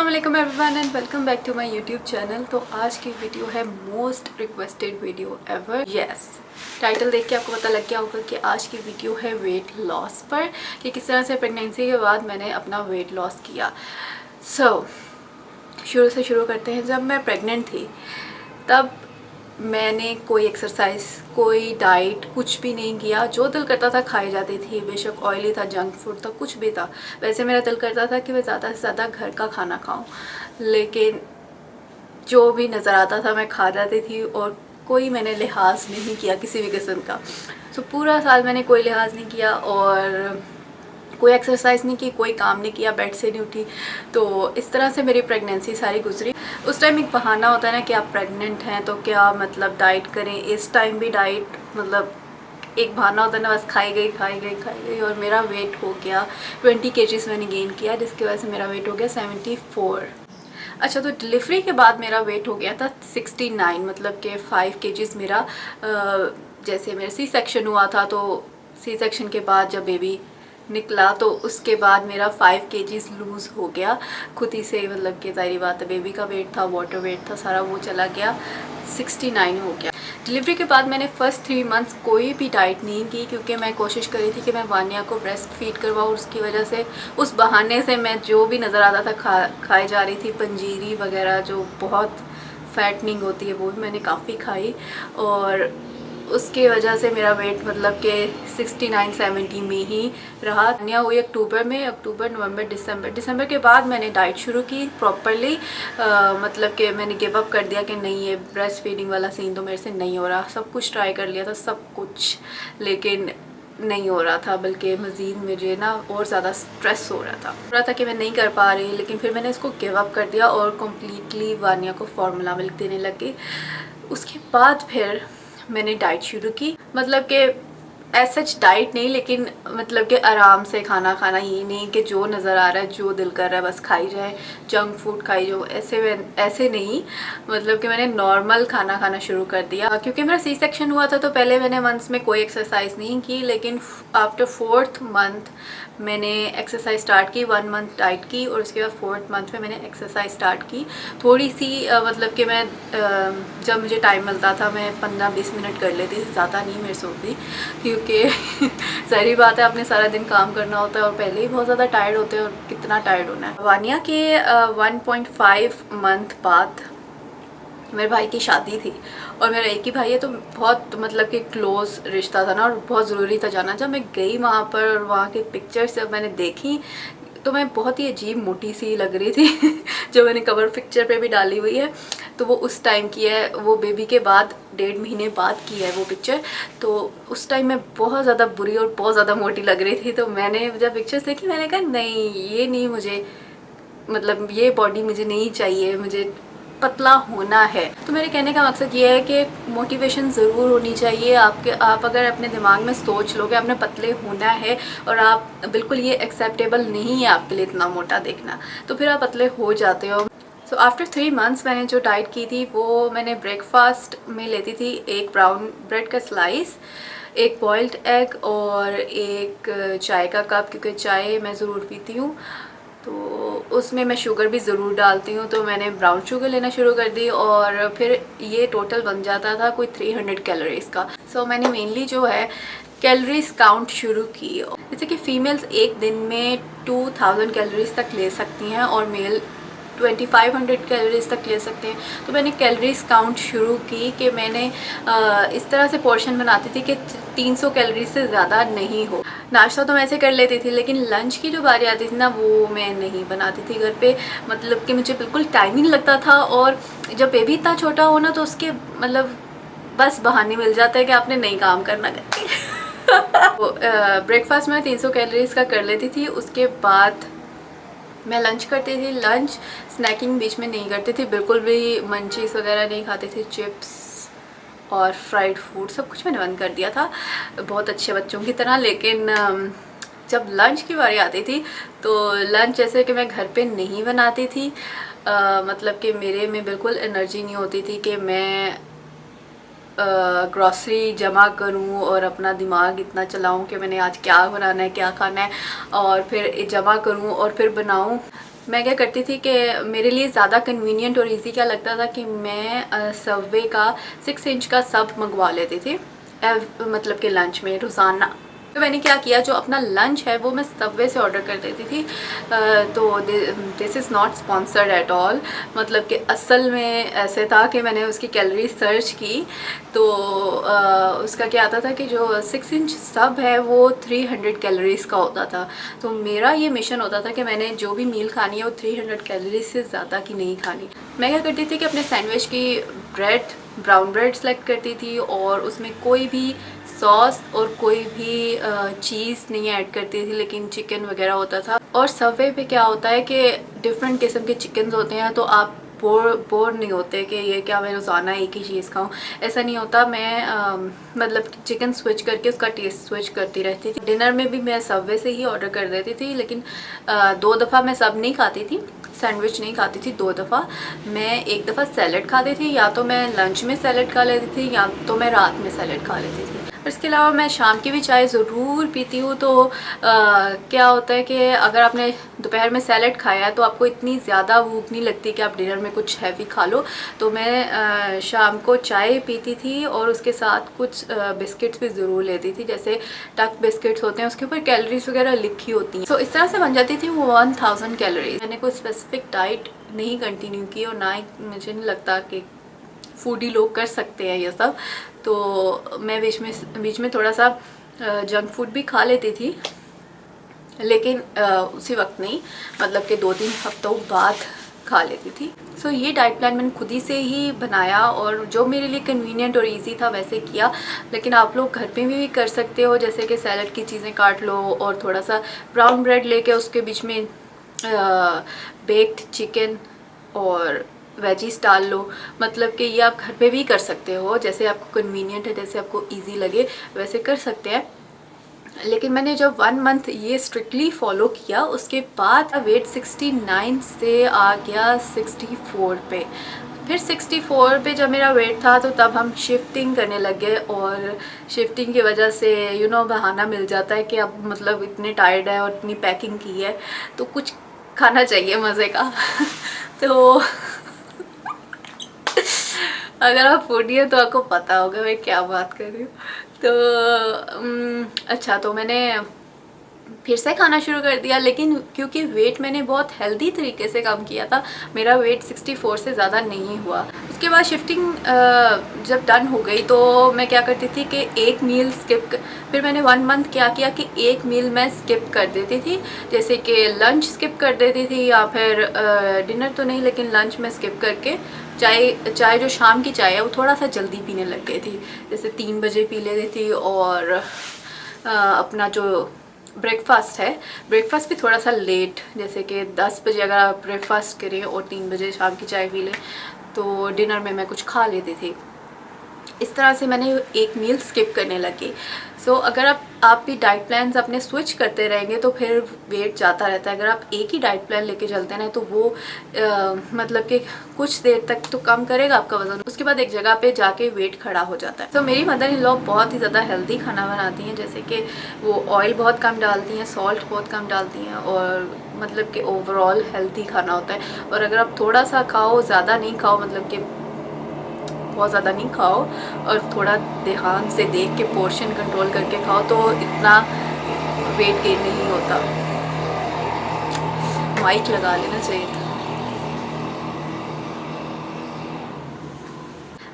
अस्सलाम वालेकुम everyone and welcome back to my YouTube channel. तो आज की वीडियो है most requested video ever. Yes, title देख के आपको पता लग गया होगा कि आज की वीडियो है वेट लॉस पर, कि किस तरह से प्रेगनेंसी के बाद मैंने अपना वेट लॉस किया। शुरू से शुरू करते हैं। जब मैं प्रेग्नेंट थी तब मैंने कोई एक्सरसाइज, कोई डाइट, कुछ भी नहीं किया। जो दिल करता था खाई जाती थी, बेशक ऑयली था, जंक फूड था, कुछ भी था। वैसे मेरा दिल करता था कि मैं ज़्यादा से ज़्यादा घर का खाना खाऊं, लेकिन जो भी नज़र आता था मैं खा जाती थी और कोई मैंने लिहाज नहीं किया किसी भी किस्म का। पूरा साल मैंने कोई लिहाज नहीं किया और कोई एक्सरसाइज नहीं की, कोई काम नहीं किया, बेड से नहीं उठी। तो इस तरह से मेरी प्रेगनेंसी सारी गुजरी। उस टाइम एक बहाना होता है ना कि आप प्रेग्नेंट हैं तो क्या मतलब डाइट करें। इस टाइम भी डाइट मतलब एक बहाना होता है ना, बस खाई गई और मेरा वेट हो गया 20 kgs मैंने गेन किया, जिसकी वजह से मेरा वेट हो गया 74। अच्छा, तो डिलीवरी के बाद मेरा वेट हो गया था 69, मतलब कि 5 kgs मेरा जैसे मेरा सी सेक्शन हुआ था, तो सी सेक्शन के बाद जब बेबी निकला तो उसके बाद मेरा 5 kgs लूज़ हो गया खुद ही से। मतलब कि ज़ाहिर बात है, बेबी का वेट था, वाटर वेट था, सारा वो चला गया, 69 हो गया। डिलीवरी के बाद मैंने फर्स्ट 3 मंथ्स कोई भी डाइट नहीं की, क्योंकि मैं कोशिश कर रही थी कि मैं वानिया को ब्रेस्ट फीड करवाऊँ। उसकी वजह से, उस बहाने से मैं जो भी नज़र आता था खाई जा रही थी। पंजीरी वगैरह जो बहुत फैटनिंग होती है वो भी मैंने काफ़ी खाई, और उसके वजह से मेरा वेट मतलब कि 69-70 में ही रहा। दुनिया हुई अक्टूबर में, अक्टूबर, नवंबर, दिसंबर के बाद मैंने डाइट शुरू की प्रॉपरली। मतलब कि मैंने गिव अप कर दिया कि नहीं, ये ब्रेस्ट फीडिंग वाला सीन तो मेरे से नहीं हो रहा। सब कुछ ट्राई कर लिया था, सब कुछ, लेकिन नहीं हो रहा था, बल्कि मज़ीद मुझे ना और ज़्यादा स्ट्रेस हो रहा था कि मैं नहीं कर पा रही। लेकिन फिर मैंने इसको गिव अप कर दिया और कम्प्लीटली वानिया को फार्मूला मिल्क देने लगी। उसके बाद फिर मैंने डाइट शुरू की, मतलब कि ऐसा डाइट नहीं, लेकिन मतलब कि आराम से खाना खाना, ये नहीं कि जो नज़र आ रहा है, जो दिल कर रहा है बस खाई जाए, जंक फूड खाई जाओ, ऐसे नहीं। मतलब कि मैंने नॉर्मल खाना खाना शुरू कर दिया। क्योंकि मेरा सी सेक्शन हुआ था तो पहले मैंने मंथ्स में कोई एक्सरसाइज नहीं की, लेकिन आफ्टर 4th मंथ मैंने एक्सरसाइज स्टार्ट की। 1 मंथ डाइट की और उसके बाद 4th मंथ में मैंने एक्सरसाइज स्टार्ट की थोड़ी सी। मतलब कि मैं जब मुझे टाइम मिलता था मैं 15-20 मिनट कर लेती थी, ज़्यादा नहीं मेरे से होती, क्योंकि सारी बात है, आपने सारा दिन काम करना होता है और पहले ही बहुत ज़्यादा टायर्ड होते हैं, और कितना टायर्ड होना है। वानिया के 1.5 मंथ बाद मेरे भाई की शादी थी, और मेरा एक ही भाई है, तो बहुत मतलब कि क्लोज़ रिश्ता था ना, और बहुत ज़रूरी था जाना। जब मैं गई वहाँ पर और वहाँ की पिक्चर्स जब मैंने देखी तो मैं बहुत ही अजीब मोटी सी लग रही थी जो मैंने कवर पिक्चर पे भी डाली हुई है, तो वो उस टाइम की है, वो बेबी के बाद 1.5 महीने बाद की है वो पिक्चर। तो उस टाइम मैं बहुत ज़्यादा बुरी और बहुत ज़्यादा मोटी लग रही थी। तो मैंने जब पिक्चर्स देखी मैंने कहा नहीं, ये नहीं, मुझे मतलब ये बॉडी मुझे नहीं चाहिए, मुझे पतला होना है। तो मेरे कहने का मकसद ये है कि मोटिवेशन ज़रूर होनी चाहिए आप अगर अपने दिमाग में सोच लो कि आपने पतले होना है और आप बिल्कुल ये एक्सेप्टेबल नहीं है आपके लिए इतना मोटा देखना, तो फिर आप पतले हो जाते हो। सो आफ्टर 3 मंथ्स मैंने जो डाइट की थी वो मैंने ब्रेकफास्ट में लेती थी 1 ब्राउन ब्रेड का स्लाइस, 1 बॉइल्ड एग और 1 चाय का कप, क्योंकि चाय मैं ज़रूर पीती हूँ तो उसमें मैं शुगर भी ज़रूर डालती हूँ। तो मैंने ब्राउन शुगर लेना शुरू कर दी और फिर ये टोटल बन जाता था कोई 300 कैलोरीज़ का। सो मैंने मेनली जो है कैलोरीज काउंट शुरू की। जैसे कि फ़ीमेल्स एक दिन में 2000 कैलोरीज तक ले सकती हैं और मेल 2500 कैलोरीज तक ले सकते हैं। तो मैंने कैलोरीज काउंट शुरू की कि मैंने इस तरह से पोर्शन बनाती थी कि 300 कैलोरीज से ज़्यादा नहीं हो। नाश्ता तो मैं ऐसे कर लेती थी, लेकिन लंच की जो बारी आती थी ना, वो मैं नहीं बनाती थी घर पे। मतलब कि मुझे बिल्कुल टाइम ही नहीं लगता था, और जब बेबी इतना छोटा हो ना तो उसके मतलब बस बहाने मिल जाता है कि आपने नहीं काम करना करके तो ब्रेकफास्ट में 300 कैलोरीज का कर लेती थी। उसके बाद मैं लंच करती थी। लंच स्नैकिंग बीच में नहीं करती थी, बिल्कुल भी मंचीज़ वगैरह नहीं खाती थी, चिप्स और फ्राइड फूड सब कुछ मैंने बंद कर दिया था, बहुत अच्छे बच्चों की तरह। लेकिन जब लंच की बारी आती थी तो लंच जैसे कि मैं घर पे नहीं बनाती थी, मतलब कि मेरे में बिल्कुल एनर्जी नहीं होती थी कि मैं ग्रॉसरी जमा करूं और अपना दिमाग इतना चलाऊं कि मैंने आज क्या बनाना है, क्या खाना है, और फिर जमा करूं और फिर बनाऊं। मैं क्या करती थी कि मेरे लिए ज़्यादा कन्वीनियंट और इजी क्या लगता था कि मैं सबवे का 6 इंच का सब मंगवा लेती थी मतलब कि लंच में रोज़ाना। तो मैंने क्या किया, जो अपना लंच है वो मैं सबवे से ऑर्डर कर देती थी। तो this is not sponsored at all, मतलब कि असल में ऐसे था कि मैंने उसकी कैलोरी सर्च की तो उसका क्या आता था कि जो 6 इंच सब है वो 300 कैलोरीज़ का होता था। तो मेरा ये मिशन होता था कि मैंने जो भी मील खानी है वो 300 कैलोरीज से ज़्यादा की नहीं खानी। मैं क्या करती थी कि अपने सैंडविच की ब्राउन ब्रेड सेलेक्ट करती थी और उसमें कोई भी सॉस और कोई भी चीज़ नहीं ऐड करती थी, लेकिन चिकन वगैरह होता था। और सबवे पे क्या होता है कि डिफरेंट किस्म के चिकन होते हैं, तो आप बोर नहीं होते कि ये क्या मैं रोज़ाना एक ही चीज़ खाऊं। ऐसा नहीं होता। मैं मतलब चिकन स्विच करके उसका टेस्ट स्विच करती रहती थी। डिनर में भी मैं सबवे से ही ऑर्डर कर देती थी, लेकिन 2 दफ़ा मैं सब नहीं खाती थी, सैंडविच नहीं खाती थी 2 दफ़ा। मैं एक दफ़ा सैलड खाती थी, या तो मैं लंच में सैलड खा लेती थी या तो मैं रात में सैलड खा लेती थी। इसके अलावा मैं शाम की भी चाय ज़रूर पीती हूँ। तो क्या होता है कि अगर आपने दोपहर में सैलड खाया है तो आपको इतनी ज़्यादा भूख नहीं लगती कि आप डिनर में कुछ हैवी खा लो। तो मैं शाम को चाय पीती थी और उसके साथ कुछ बिस्किट्स भी ज़रूर लेती थी। जैसे टक बिस्किट्स होते हैं, उसके ऊपर कैलोरीज वगैरह लिखी होती हैं। तो इस तरह से बन जाती थी वो 1000 कैलोरीज। मैंने कोई स्पेसिफिक डाइट नहीं कंटिन्यू की और ना ही मुझे नहीं लगता कि फूडी लोग कर सकते हैं ये सब। तो मैं बीच में थोड़ा सा जंक फूड भी खा लेती थी, लेकिन उसी वक्त नहीं, मतलब कि 2-3 हफ्तों बाद खा लेती थी। सो ये डाइट प्लान मैंने खुद ही से ही बनाया और जो मेरे लिए कन्वीनियंट और इजी था वैसे किया। लेकिन आप लोग घर पे भी कर सकते हो, जैसे कि सैलड की चीज़ें काट लो और थोड़ा सा ब्राउन ब्रेड लेके उसके बीच में बेक्ड चिकन और वेजीज डाल लो। मतलब कि ये आप घर पे भी कर सकते हो, जैसे आपको कन्वीनियंट है, जैसे आपको इजी लगे वैसे कर सकते हैं। लेकिन मैंने जब 1 मंथ ये स्ट्रिक्टली फॉलो किया, उसके बाद वेट 69 से आ गया 64 पे। फिर 64 पे जब मेरा वेट था तो तब हम शिफ्टिंग करने लगे और शिफ्टिंग की वजह से बहाना मिल जाता है कि अब मतलब इतने टायर्ड है और इतनी पैकिंग की है तो कुछ खाना चाहिए मज़े का। तो अगर आप फूडी है तो आपको पता होगा मैं क्या बात कर रही हूँ। तो अच्छा, तो मैंने फिर से खाना शुरू कर दिया, लेकिन क्योंकि वेट मैंने बहुत हेल्दी तरीके से कम किया था, मेरा वेट 64 से ज़्यादा नहीं हुआ। उसके बाद शिफ्टिंग जब डन हो गई तो मैं क्या करती थी कि एक मील स्किप फिर मैंने 1 मंथ क्या किया कि एक मील मैं स्किप कर देती थी। जैसे कि लंच स्किप कर देती थी या फिर डिनर तो नहीं, लेकिन लंच में स्किप करके चाय जो शाम की चाय है वो थोड़ा सा जल्दी पीने लग गई थी। जैसे 3 बजे पी लेती थी और अपना जो ब्रेकफास्ट है, ब्रेकफास्ट भी थोड़ा सा लेट, जैसे कि 10 बजे अगर आप ब्रेकफास्ट करें और 3 बजे शाम की चाय पी लें तो डिनर में मैं कुछ खा लेती थी। इस तरह से मैंने एक मील स्किप करने लगी। सो अगर आप भी डाइट प्लान्स अपने स्विच करते रहेंगे तो फिर वेट जाता रहता है। अगर आप एक ही डाइट प्लान लेके चलते हैं तो वो मतलब कि कुछ देर तक तो कम करेगा आपका वजन, उसके बाद एक जगह पे जाके वेट खड़ा हो जाता है। तो मेरी मदर इन लॉ बहुत ही ज़्यादा हेल्दी खाना बनाती हैं, जैसे कि वो ऑयल बहुत कम डालती हैं, सॉल्ट बहुत कम डालती हैं और मतलब कि ओवरऑल हेल्दी खाना होता है। और अगर आप थोड़ा सा खाओ, ज़्यादा नहीं खाओ, मतलब कि बहुत ज़्यादा नहीं खाओ और थोड़ा ध्यान से देख के पोर्शन कंट्रोल करके खाओ तो इतना वेट गेन नहीं होता। माइक लगा लेना चाहिए था।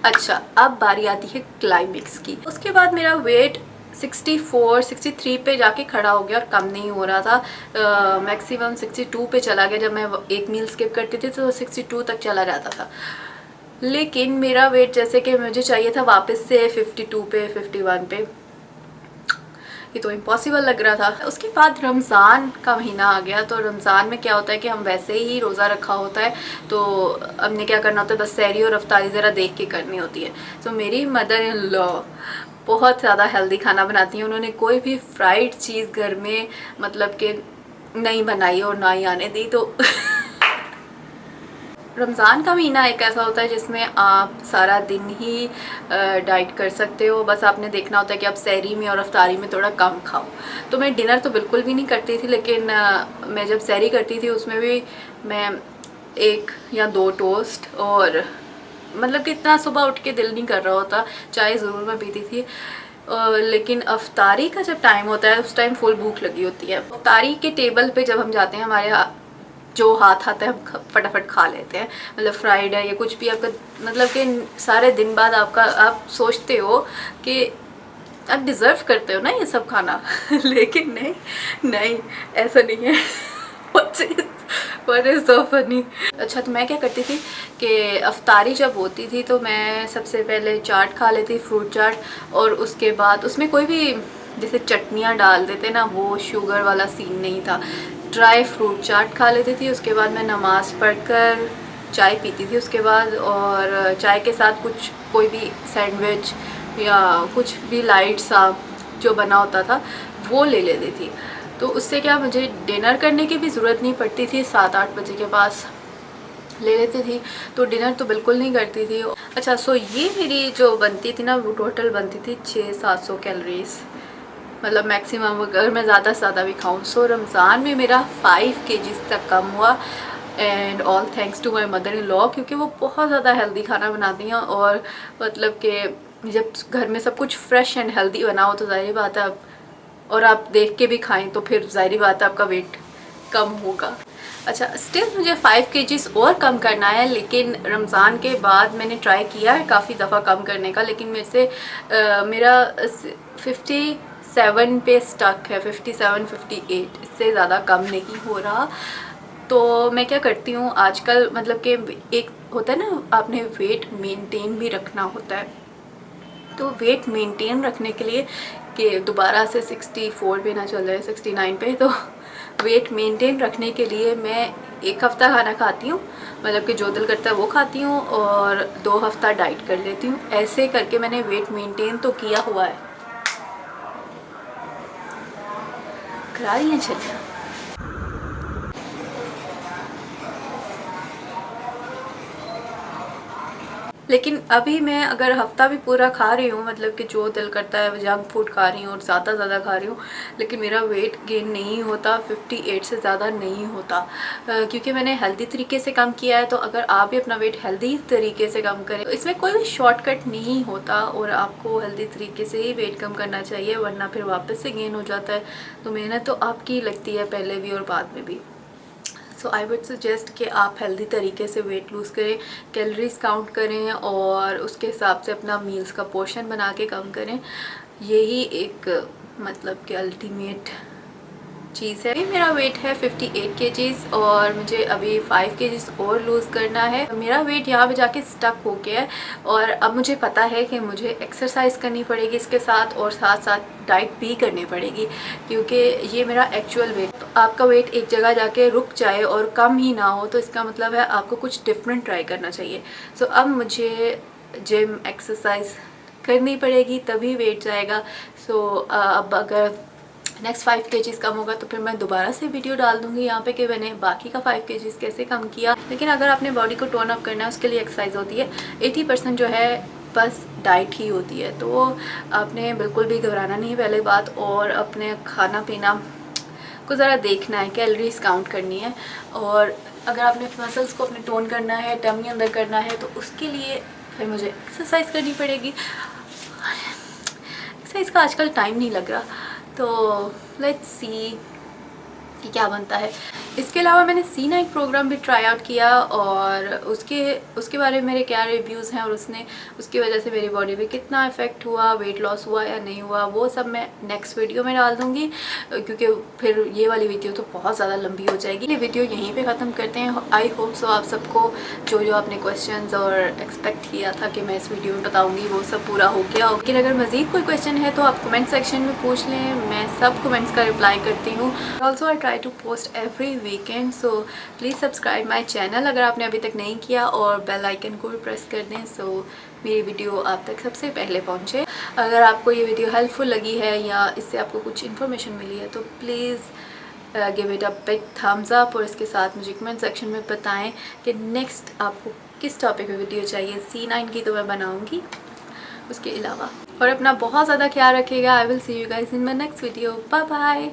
अच्छा, अब बारी आती है क्लाइमेक्स की। उसके बाद मेरा वेट 64-63 पे जाके खड़ा हो गया और कम नहीं हो रहा था। मैक्सिमम 62 पे चला गया। जब मैं एक मील स्किप करती थी तो 62 तक चला जाता था। लेकिन मेरा वेट जैसे कि मुझे चाहिए था वापस से 52 पे 51 पे, ये तो इम्पॉसिबल लग रहा था। उसके बाद रमज़ान का महीना आ गया। तो रमज़ान में क्या होता है कि हम वैसे ही रोज़ा रखा होता है तो हमने क्या करना होता है, बस सहरी और अफ्तारी ज़रा देख के करनी होती है। तो मेरी मदर इन लॉ बहुत ज़्यादा हेल्दी खाना बनाती हैं। उन्होंने कोई भी फ्राइड चीज़ घर में मतलब कि नहीं बनाई और ना ही आने दी। तो रमज़ान का महीना एक ऐसा होता है जिसमें आप सारा दिन ही डाइट कर सकते हो। बस आपने देखना होता है कि आप सहरी में और अफ्तारी में थोड़ा कम खाओ। तो मैं डिनर तो बिल्कुल भी नहीं करती थी, लेकिन मैं जब सहरी करती थी उसमें भी मैं 1 या 2 टोस्ट, और मतलब कि इतना सुबह उठ के दिल नहीं कर रहा होता, चाय ज़रूर मैं पीती थी। लेकिन अफ्तारी का जब टाइम होता है उस टाइम फुल भूख लगी होती है। अफ्तारी के टेबल पे जब हम जाते हैं, हमारे जो हाथ आता है हम फटाफट खा लेते हैं। मतलब फ्राइड है या कुछ भी आपका, मतलब कि सारे दिन बाद आपका आप सोचते हो कि आप डिज़र्व करते हो ना ये सब खाना लेकिन नहीं ऐसा नहीं है। What is so funny? अच्छा, तो मैं क्या करती थी कि अफ्तारी जब होती थी तो मैं सबसे पहले चाट खा लेती, फ्रूट चाट, और उसके बाद उसमें कोई भी जैसे चटनियाँ डाल देते ना, वो शुगर वाला सीन नहीं था। ड्राई फ्रूट चाट खा लेती थी। उसके बाद मैं नमाज़ पढ़कर चाय पीती थी उसके बाद, और चाय के साथ कुछ कोई भी सैंडविच या कुछ भी लाइट सा जो बना होता था वो ले लेती थी। तो उससे क्या, मुझे डिनर करने की भी ज़रूरत नहीं पड़ती थी। 7-8 बजे के पास ले लेती थी, तो डिनर तो बिल्कुल नहीं करती थी। अच्छा, सो ये मेरी जो बनती थी ना, वो टोटल बनती थी 600-700 कैलोरीज, मतलब मैक्सिमम अगर मैं ज़्यादा से ज़्यादा भी खाऊँ। सो रमज़ान में मेरा 5 kg तक कम हुआ, and all thanks to my mother in law, क्योंकि वो बहुत ज़्यादा हेल्दी खाना बनाती हैं। और मतलब कि जब घर में सब कुछ फ्रेश एंड हेल्दी बना हो तो ज़ाहिर बात है और आप देख के भी खाएं तो फिर ज़ाहिर बात है आपका वेट कम होगा। अच्छा, स्टिल मुझे 5 kg और कम करना है, लेकिन रमज़ान के बाद मैंने ट्राई किया है काफ़ी दफ़ा कम करने का, लेकिन मेरे से मेरा 57 पे स्टक है, 57-58, इससे ज़्यादा कम नहीं हो रहा। तो मैं क्या करती हूँ आजकल, मतलब कि एक होता है ना, आपने वेट मेंटेन भी रखना होता है। तो वेट मेंटेन रखने के लिए कि दोबारा से 64 पे ना चल रहे 69 पे, तो वेट मेंटेन रखने के लिए मैं 1 हफ़्ता खाना खाती हूँ, मतलब कि जो दिल करता है वो खाती हूँ, और 2 हफ़्ता डाइट कर लेती हूँ। ऐसे करके मैंने वेट मेंटेन तो किया हुआ है। करा रही हैं छलियाँ। लेकिन अभी मैं अगर हफ़्ता भी पूरा खा रही हूँ, मतलब कि जो दिल करता है जंक फूड खा रही हूँ और ज़्यादा खा रही हूँ, लेकिन मेरा वेट गेन नहीं होता, 58 से ज़्यादा नहीं होता, क्योंकि मैंने हेल्दी तरीके से कम किया है। तो अगर आप भी अपना वेट हेल्दी तरीके से कम करें तो इसमें कोई भी शॉर्टकट नहीं होता, और आपको हेल्दी तरीके से ही वेट कम करना चाहिए, वरना फिर वापस से गेन हो जाता है। तो मेहनत तो आपकी लगती है पहले भी और बाद में भी। सो आई वुड सजेस्ट कि आप हेल्दी तरीके से वेट लूज़ करें, कैलोरीज काउंट करें, और उसके हिसाब से अपना मील्स का पोर्शन बना के कम करें। यही एक मतलब कि अल्टीमेट चीज़ है। मेरा वेट है 58 kg, और मुझे अभी 5 kg और लूज़ करना है। मेरा वेट यहाँ पे जाके स्टक हो गया है, और अब मुझे पता है कि मुझे एक्सरसाइज करनी पड़ेगी इसके साथ, और साथ साथ डाइट भी करनी पड़ेगी, क्योंकि ये मेरा एक्चुअल वेट। तो आपका वेट एक जगह जाके रुक जाए और कम ही ना हो, तो इसका मतलब है आपको कुछ डिफरेंट ट्राई करना चाहिए। सो अब मुझे जिम एक्सरसाइज करनी पड़ेगी, तभी वेट जाएगा। सो अब अगर नेक्स्ट 5 kg कम होगा तो फिर मैं दोबारा से वीडियो डाल दूंगी यहाँ पे कि मैंने बाकी का 5 kg कैसे कम किया। लेकिन अगर आपने बॉडी को टोन अप करना है उसके लिए एक्सरसाइज होती है, 80% जो है बस डाइट ही होती है। तो आपने बिल्कुल भी घबराना नहीं पहले बात, और अपने खाना पीना को ज़रा देखना है, कैलोरीज काउंट करनी है। और अगर आपने मसल्स को अपने टोन करना है, टमी अंदर करना है, तो उसके लिए फिर मुझे एक्सरसाइज करनी पड़ेगी। एक्सरसाइज का आजकल टाइम नहीं लग रहा, तो लेट्स सी कि क्या बनता है। इसके अलावा मैंने C9 प्रोग्राम भी ट्राई आउट किया, और उसके बारे में मेरे क्या रिव्यूज़ हैं, और उसकी वजह से मेरी बॉडी पे कितना इफ़ेक्ट हुआ, वेट लॉस हुआ या नहीं हुआ, वो सब मैं नेक्स्ट वीडियो में डाल दूँगी, क्योंकि फिर ये वाली वीडियो तो बहुत ज़्यादा लंबी हो जाएगी। ये वीडियो यहीं पे ख़त्म करते हैं। आई होप सो आप सबको जो आपने क्वेश्चंस और एक्सपेक्ट किया था कि मैं इस वीडियो में बताऊँगी वो सब पूरा हो गया। लेकिन अगर मज़ीद कोई क्वेश्चन है तो आप कमेंट सेक्शन में पूछ लें, मैं सब कमेंट्स का रिप्लाई करती हूँ। Also I try to post every weekend, so please subscribe my channel अगर आपने अभी तक नहीं किया, और बेल आइकन को भी प्रेस कर दें, सो मेरी वीडियो आप तक सबसे पहले पहुँचे। अगर आपको ये वीडियो हेल्पफुल लगी है या इससे आपको कुछ इन्फॉर्मेशन मिली है तो please give it a big thumbs up और इसके साथ मुझे कमेंट सेक्शन में बताएं कि नेक्स्ट आपको किस टॉपिक पे वीडियो चाहिए। C9 की तो मैं बनाऊंगी उसके अलावा। और अपना बहुत ज़्यादा ख्याल रखिएगा। I will see you guys in my next video. Bye bye.